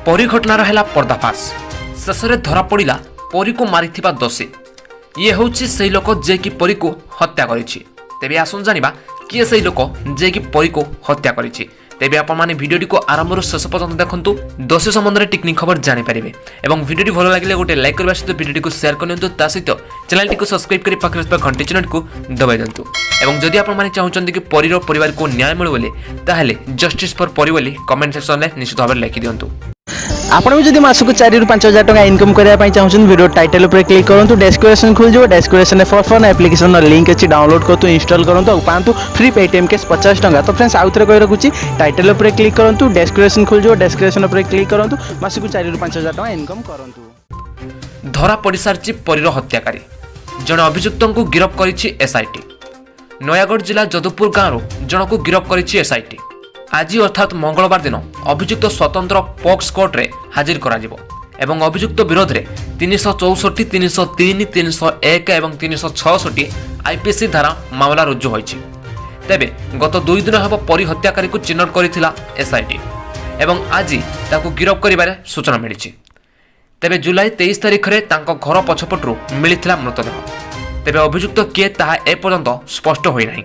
परी घटनार है पर्दाफाश शेष में धरा पड़ा परी को मारी दोषी ये हूँ से लोक जे कि परी को हत्या करिछि। तेबे आसुन जानिबा किए से लोक जे कि परी को हत्या करिछि। तेबे आपण माने भिडियोटी को आरंभ शेष पर्यंत देखंतु दोषी संबंध में टिकनिक खबर जानि पारिबे एवं भिडियोटी भल लागिले गोटे लाइक करबा सहित भिडियोटी को शेयर करनियंतु ता सहित चैनल को सब्सक्राइब करी पाखरे थवा घंटी चिन्ह को दबाइ दंतु एवं जदि आपण माने चाहुचंती कि परीर परिवार को न्याय मिलु बोले ताहेले जस्टिस फॉर परी बोली कमेंट सेक्शन में निश्चित भाव लिखि दियंतु। आपण भी जदि मासक 4 ରୁ 5000 टका इनकम करिया पई चाहउछन वीडियो टाइटल ऊपर क्लिक करंतु डेस्क्रिप्शन खुल जो डेस्क्रिप्शन में फॉर एप्लीकेशन लिंक अछि डाउनलोड करतु इंस्टॉल करंतु और पांतु फ्री पेटीएम के 50 टका। तो फ्रेंड्स आउथरे कहि रखुची टाइटल ऊपर क्लिक करंतु डेस्क्रिप्शन खुल जो डेस्क्रिप्शन ऊपर क्लिक करंतु मासक 4 ରୁ 5000 टका इनकम करंतु। धरा पड़ी सारची परीर हत्याकारी जने अभियुक्त को गिरफ्त करिछि एसआईटी। नयागढ़ जिला जदुपुर गाँव जन को गिरफ्त करिछि एसआईटी। आज अर्थात मंगलवार दिन अभियुक्त स्वतंत्र पॉक्स कोर्ट रे हाजिर करा जिवो एवं अभियुक्त विरोध में 364, 303, 301 एवं 366 आईपीसी धारा मामला रुजु होइछि। तेबे गत 2 दिन हब परी हत्याकारी को चिन्हट करिथिला एसआईटी एवं आज ताकू गिरफ्त करिबारे सूचना मिलिछि। तेबे जुलाई 23 तारिख रे तांको घर पछपटरू मिलिथिला मृतदेह। तेबे अभियुक्त किए ताहा ए पर्यंत स्पष्ट होई नाही।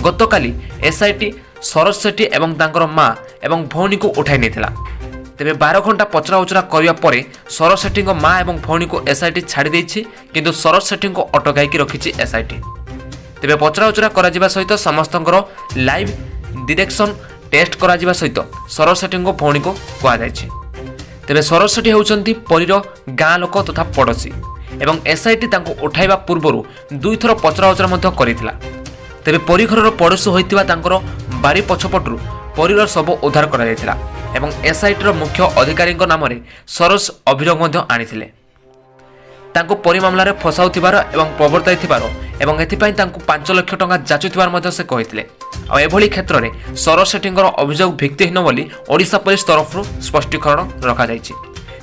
गतकाली एसआईटी सरोज सेठी एवं तांकर मां एवं भौणी को उठाई नेथिला। तेबे 12 घंटा पचरा उचरा करिया परे सरोज सेठी को मां एवं भौणी को एसआईटी छाड़ी देछि किंतु सरोज सेठी को अटकाई की रखिछि एसआईटी। तेबे पचरा उचरा करा जिबा सहित समस्तଙ୍କର लाइव डिटेक्शन टेस्ट करा जिबा सहित सरोज सेठी को भौणी को कुआ जायछि। तेबे सरोज सेठी होउचंती परीर गाँ लोक तथा पड़ोसी एवं एसआईटी तांको उठाइबा पूर्वरु 2 थर पचरा उचरा मध्य करिथिला। तेबे परी घरर पड़ोसी होइतिबा तांकर बारी पछपटरू परीर शव उद्धार करा जायथिला एवं एसआईटी रो मुख्य अधिकारी नाम रे सरोज अभियोग मध्य आनिथिले। तांको परी मामला रे फसाउथिबार एवं प्रवर्ताइथिबार एवं एथिपई तांको 5 लाख टका जाचुथिबार मध्य से कहिथिले। आ एभली क्षेत्र रे सरोज सेठींकर अभियोग भित्तिहीन बोली ओडिशा पुलिस तरफरु स्पष्टीकरण रखा जायछि।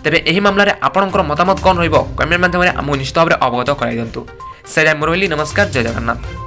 तेबे एही मामला रे आपणकर मतामत कोन रहइबो कमेंट माध्यम रे हमहु निश्चित भाबरे अवगत कराइ दंतु। सेरा मुरली नमस्कार जय जगन्नाथ।